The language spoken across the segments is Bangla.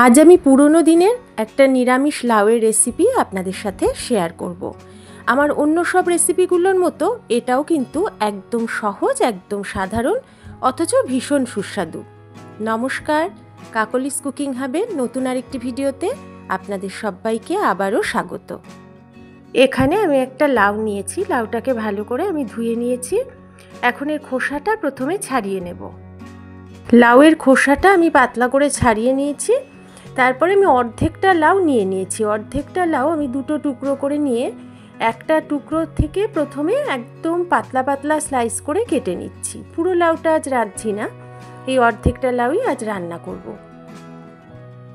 আজ আমি পুরনো দিনের একটা নিরামিষ লাউয়ের রেসিপি আপনাদের সাথে শেয়ার করব। আমার অন্য সব রেসিপিগুলোর মতো এটাও কিন্তু একদম সহজ, একদম সাধারণ, অথচ ভীষণ সুস্বাদু। নমস্কার, কাকলিস কুকিং হাবের নতুন আরেকটি ভিডিওতে আপনাদের সবাইকে আবারও স্বাগত। এখানে আমি একটা লাউ নিয়েছি, লাউটাকে ভালো করে আমি ধুয়ে নিয়েছি। এখন এর খোসাটা প্রথমে ছাড়িয়ে নেব। লাউয়ের খোসাটা আমি পাতলা করে ছাড়িয়ে নিয়েছি। তারপরে আমি অর্ধেকটা লাউ নিয়েছি। অর্ধেকটা লাউ আমি দুটো টুকরো করে নিয়ে একটা টুকরো থেকে প্রথমে একদম পাতলা পাতলা স্লাইস করে কেটে নিচ্ছি। পুরো লাউটা আজ রাঁধছি না, এই অর্ধেকটা লাউই আজ রান্না করব।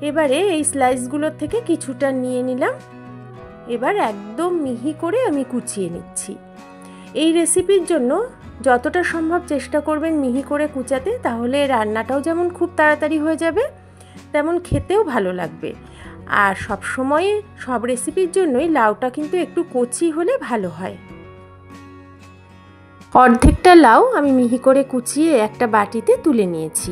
এবারে এই স্লাইসগুলোর থেকে কিছুটা নিয়ে নিলাম। এবার একদম মিহি করে আমি কুচিয়ে নিচ্ছি। এই রেসিপির জন্য যতটা সম্ভব চেষ্টা করবেন মিহি করে কুচাতে, তাহলে রান্নাটাও যেমন খুব তাড়াতাড়ি হয়ে যাবে, তেমন খেতেও ভালো লাগবে। আর সব সময় সব রেসিপির জন্যই লাউটা কিন্তু একটু কচি হলে ভালো হয়। অর্ধেকটা লাউ আমি মিহি করে কুচিয়ে একটা বাটিতে তুলে নিয়েছি।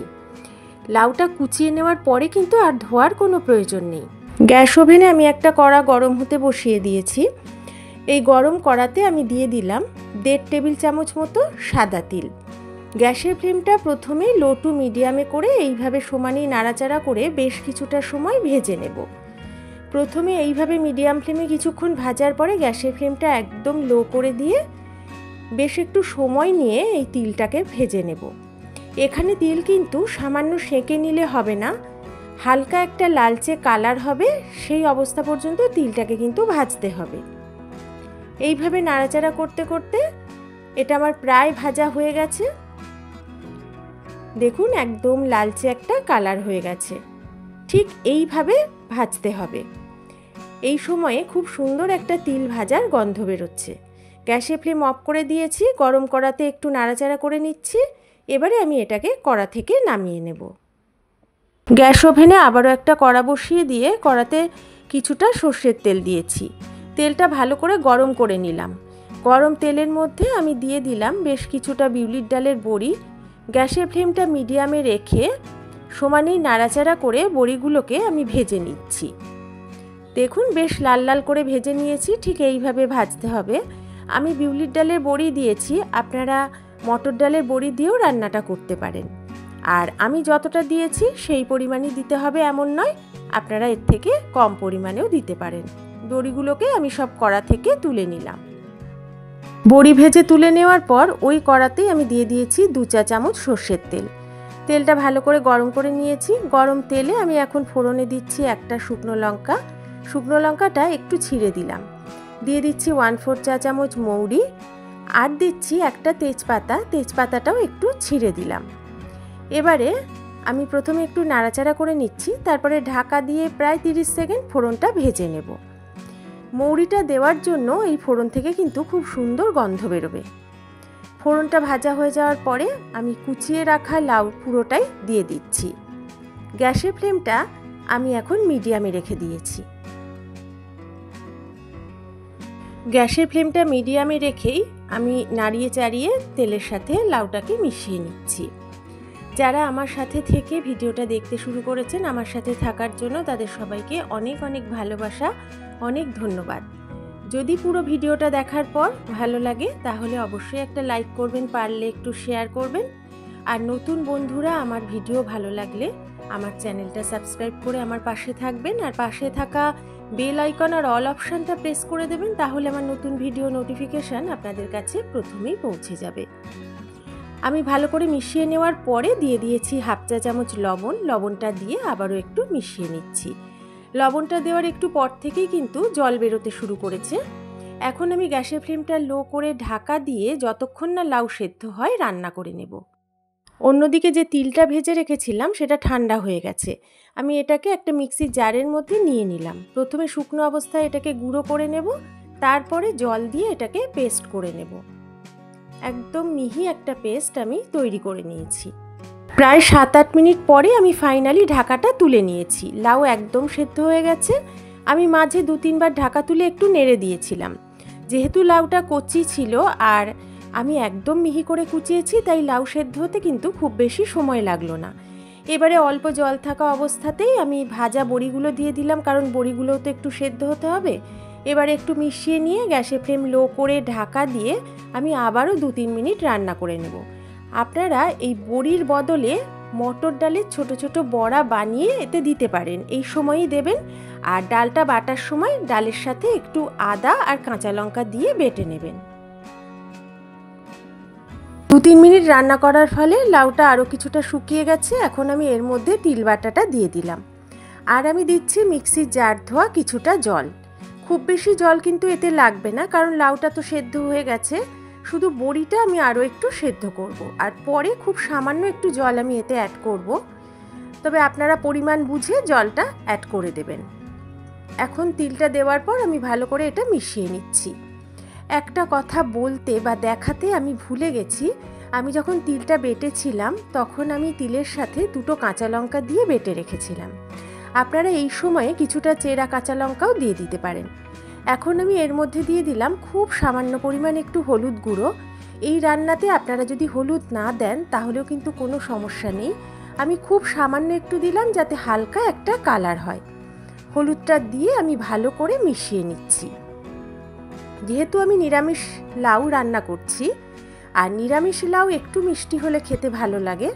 লাউটা কুচিয়ে নেওয়ার পরে কিন্তু আর ধোয়ার কোনো প্রয়োজন নেই। গ্যাস ওভেনে আমি একটা কড়া গরম হতে বসিয়ে দিয়েছি। এই গরম কড়াতে আমি দিয়ে দিলাম 1.5 টেবিল চামচ মতো সাদা তিল। গ্যাসের ফ্লেমটা প্রথমে লো টু মিডিয়ামে করে এইভাবে সমানই নাড়াচাড়া করে বেশ কিছুটা সময় ভেজে নেব। প্রথমে এইভাবে মিডিয়াম ফ্লেমে কিছুক্ষণ ভাজার পরে গ্যাসের ফ্লেমটা একদম লো করে দিয়ে বেশ একটু সময় নিয়ে এই তিলটাকে ভেজে নেব। এখানে তিল কিন্তু সামান্য সেঁকে নিলে হবে না, হালকা একটা লালচে কালার হবে, সেই অবস্থা পর্যন্ত তিলটাকে কিন্তু ভাজতে হবে। এইভাবে নাড়াচাড়া করতে করতে এটা আমার প্রায় ভাজা হয়ে গেছে। দেখুন একদম লালচে একটা কালার হয়ে গেছে। ঠিক এইভাবে ভাজতে হবে। এই সময়ে খুব সুন্দর একটা তিল ভাজার গন্ধ বেরোচ্ছে। গ্যাসের ফ্লেম অফ করে দিয়েছি, গরম কড়াতে একটু নাড়াচাড়া করে নিচ্ছি। এবারে আমি এটাকে কড়া থেকে নামিয়ে নেব। গ্যাস ওভেনে আবারও একটা কড়া বসিয়ে দিয়ে কড়াতে কিছুটা সর্ষের তেল দিয়েছি। তেলটা ভালো করে গরম করে নিলাম। গরম তেলের মধ্যে আমি দিয়ে দিলাম বেশ কিছুটা বিউলির ডালের বড়ি। গ্যাসের ফ্লেমটা মিডিয়ামে রেখে সমানই নাড়াচাড়া করে বড়িগুলোকে আমি ভেজে নিচ্ছি। দেখুন বেশ লাল লাল করে ভেজে নিয়েছি। ঠিক এইভাবে ভাজতে হবে। আমি বিউলির ডালের বড়ি দিয়েছি, আপনারা মটর ডালের বড়ি দিয়েও রান্নাটা করতে পারেন। আর আমি যতটা দিয়েছি সেই পরিমাণই দিতে হবে এমন নয়, আপনারা এর থেকে কম পরিমাণেও দিতে পারেন। বড়িগুলোকে আমি সব কড়া থেকে তুলে নিলাম। বড়ি ভেজে তুলে নেওয়ার পর ওই কড়াতেই আমি দিয়ে দিয়েছি 2 চা চামচ সর্ষের তেল। তেলটা ভালো করে গরম করে নিয়েছি। গরম তেলে আমি এখন ফোড়নে দিচ্ছি একটা শুকনো লঙ্কা। শুকনো লঙ্কাটা একটু ছিঁড়ে দিলাম। দিয়ে দিচ্ছি 1/4 চা চামচ মৌরি, আর দিচ্ছি একটা তেজপাতা। তেজপাতাটাও একটু ছিঁড়ে দিলাম। এবারে আমি প্রথমে একটু নাড়াচাড়া করে নিচ্ছি, তারপরে ঢাকা দিয়ে প্রায় 30 সেকেন্ড ফোড়নটা ভেজে নেব। মৌরিটা দেওয়ার জন্য এই ফোড়ন থেকে কিন্তু খুব সুন্দর গন্ধ বেরোবে। ফোড়নটা ভাজা হয়ে যাওয়ার পরে আমি কুচিয়ে রাখা লাউ পুরোটাই দিয়ে দিচ্ছি। গ্যাসের ফ্লেমটা আমি এখন মিডিয়ামে রেখে দিয়েছি। গ্যাসের ফ্লেমটা মিডিয়ামে রেখেই আমি নাড়িয়ে চাড়িয়ে তেলের সাথে লাউটাকে মিশিয়ে নিচ্ছি। যারা আমার সাথে থেকে ভিডিওটা দেখতে শুরু করেছেন, আমার সাথে থাকার জন্য তাদের সবাইকে অনেক অনেক ভালোবাসা, অনেক ধন্যবাদ। যদি পুরো ভিডিওটা দেখার পর ভালো লাগে তাহলে অবশ্যই একটা লাইক করবেন, পারলে একটু শেয়ার করবেন। আর নতুন বন্ধুরা আমার ভিডিও ভালো লাগলে আমার চ্যানেলটা সাবস্ক্রাইব করে আমার পাশে থাকবেন। আর পাশে থাকা বেল আইকন আর অল অপশানটা প্রেস করে দেবেন, তাহলে আমার নতুন ভিডিও নোটিফিকেশান আপনাদের কাছে প্রথমেই পৌঁছে যাবে। আমি ভালো করে মিশিয়ে নেওয়ার পরে দিয়ে দিয়েছি 1/2 চা চামচ লবণ। লবণটা দিয়ে আবারও একটু মিশিয়ে নিচ্ছি। লবণটা দেওয়ার একটু পর থেকেই কিন্তু জল বেরোতে শুরু করেছে। এখন আমি গ্যাসের ফ্লেমটা লো করে ঢাকা দিয়ে যতক্ষণ না লাউ সেদ্ধ হয় রান্না করে নেব। অন্যদিকে যে তিলটা ভেজে রেখেছিলাম সেটা ঠান্ডা হয়ে গেছে। আমি এটাকে একটা মিক্সির জারের মধ্যে নিয়ে নিলাম। প্রথমে শুকনো অবস্থায় এটাকে গুঁড়ো করে নেব, তারপরে জল দিয়ে এটাকে পেস্ট করে নেব। একদম মিহি একটা পেস্ট আমি তৈরি করে নিয়েছি। প্রায় 7-8 মিনিট পরে আমি ফাইনালি ঢাকাটা তুলে নিয়েছি। লাউ একদম সেদ্ধ হয়ে গেছে। আমি মাঝে 2-3 বার ঢাকা তুলে একটু নেড়ে দিয়েছিলাম। যেহেতু লাউটা কচি ছিল আর আমি একদম মিহি করে কুচিয়েছি, তাই লাউ সেদ্ধ হতে কিন্তু খুব বেশি সময় লাগলো না। এবারে অল্প জল থাকা অবস্থাতেই আমি ভাজা বড়িগুলো দিয়ে দিলাম, কারণ বড়িগুলোও তো একটু সেদ্ধ হতে হবে। এবারে একটু মিশিয়ে নিয়ে গ্যাসের ফ্লেম লো করে ঢাকা দিয়ে আমি আবারও 2-3 মিনিট রান্না করে নেব। আপনারা এই বড়ির বদলে মটর ডালের ছোট ছোট বড়া বানিয়ে এতে দিতে পারেন, এই সময়ই দেবেন। আর ডালটা বাটার সময় ডালের সাথে একটু আদা আর কাঁচা লঙ্কা দিয়ে বেটে নেবেন। 2-3 মিনিট রান্না করার ফলে লাউটা আরও কিছুটা শুকিয়ে গেছে। এখন আমি এর মধ্যে তিল বাটাটা দিয়ে দিলাম, আর আমি দিচ্ছি মিক্সির জার ধোয়া কিছুটা জল। খুব বেশি জল কিন্তু এতে লাগবে না, কারণ লাউটা তো সেদ্ধ হয়ে গেছে। শুধু বড়িটা আমি আরও একটু সেদ্ধ করব, আর পরে খুব সামান্য একটু জল আমি এতে অ্যাড করব। তবে আপনারা পরিমাণ বুঝে জলটা অ্যাড করে দেবেন। এখন তিলটা দেওয়ার পর আমি ভালো করে এটা মিশিয়ে নিচ্ছি। একটা কথা বলতে বা দেখাতে আমি ভুলে গেছি, আমি যখন তিলটা বেটেছিলাম তখন আমি তিলের সাথে 2টো কাঁচা লঙ্কা দিয়ে বেটে রেখেছিলাম। আপনারা এই সময়ে কিছুটা চেরা কাঁচা লঙ্কাও দিয়ে দিতে পারেন। এখন আমি এর মধ্যে দিয়ে দিলাম খুব সামান্য পরিমাণ একটু হলুদ গুঁড়ো। এই রান্নাতে আপনারা যদি হলুদ না দেন তাহলেও কিন্তু কোনো সমস্যা নেই, আমি খুব সামান্য একটু দিলাম যাতে হালকা একটা কালার হয়। হলুদটা দিয়ে আমি ভালো করে মিশিয়ে নিচ্ছি। যেহেতু আমি নিরামিষ লাউ রান্না করছি, আর নিরামিষ লাউ একটু মিষ্টি হলে খেতে ভালো লাগে,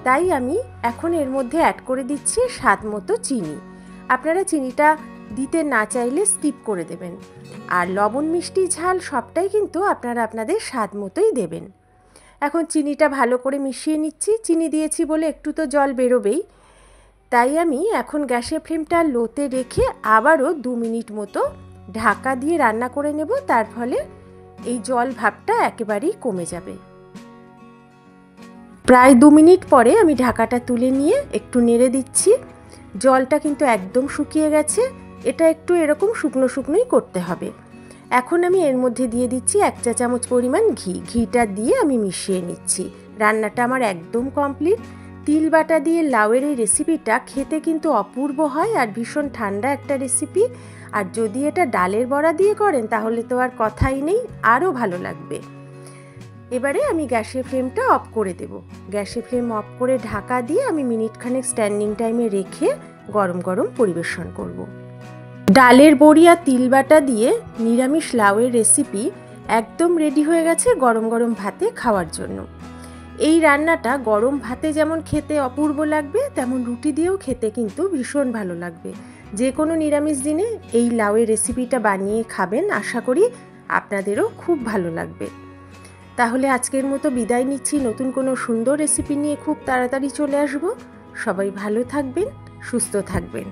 তাই আমি এখন এর মধ্যে অ্যাড করে দিচ্ছি স্বাদ মতো চিনি। আপনারা চিনিটা দিতে না চাইলে স্কিপ করে দেবেন। আর লবণ মিষ্টি ঝাল সবটাই কিন্তু আপনারা আপনাদের স্বাদ মতোই দেবেন। এখন চিনিটা ভালো করে মিশিয়ে নিচ্ছি। চিনি দিয়েছি বলে একটু তো জল বেরোবেই, তাই আমি এখন গ্যাসের ফ্লেমটা লোতে রেখে আবারও 2 মিনিট মতো ঢাকা দিয়ে রান্না করে নেব। তার ফলে এই জল ভাবটা একেবারেই কমে যাবে। প্রায় 2 মিনিট পরে আমি ঢাকাটা তুলে নিয়ে একটু নেড়ে দিচ্ছি। জলটা কিন্তু একদম শুকিয়ে গেছে, এটা একটু এরকম শুকনো শুকনোই করতে হবে। এখন আমি এর মধ্যে দিয়ে দিচ্ছি 1 চা চামচ পরিমাণ ঘি। ঘিটা দিয়ে আমি মিশিয়ে নিচ্ছি। রান্নাটা আমার একদম কমপ্লিট। তিল বাটা দিয়ে লাউয়ের এই রেসিপিটা খেতে কিন্তু অপূর্ব হয়, আর ভীষণ ঠান্ডা একটা রেসিপি। আর যদি এটা ডালের বড়া দিয়ে করেন তাহলে তো আর কথাই নেই, আরও ভালো লাগবে। এবারে আমি গ্যাসের ফ্লেমটা অফ করে দেব। গ্যাসের ফ্লেম অফ করে ঢাকা দিয়ে আমি মিনিটখানেক স্ট্যান্ডিং টাইমে রেখে গরম গরম পরিবেশন করব। ডালের বড়ি আর তিল বাটা দিয়ে নিরামিষ লাউয়ের রেসিপি একদম রেডি হয়ে গেছে গরম গরম ভাতে খাওয়ার জন্য। এই রান্নাটা গরম ভাতে যেমন খেতে অপূর্ব লাগবে, তেমন রুটি দিয়েও খেতে কিন্তু ভীষণ ভালো লাগবে। যে কোনো নিরামিষ দিনে এই লাউয়ের রেসিপিটা বানিয়ে খাবেন, আশা করি আপনাদেরও খুব ভালো লাগবে। তাহলে আজকের মতো বিদায় নিচ্ছি। নতুন কোনো সুন্দর রেসিপি নিয়ে খুব তাড়াতাড়ি চলে আসব। সবাই ভালো থাকবেন, সুস্থ থাকবেন।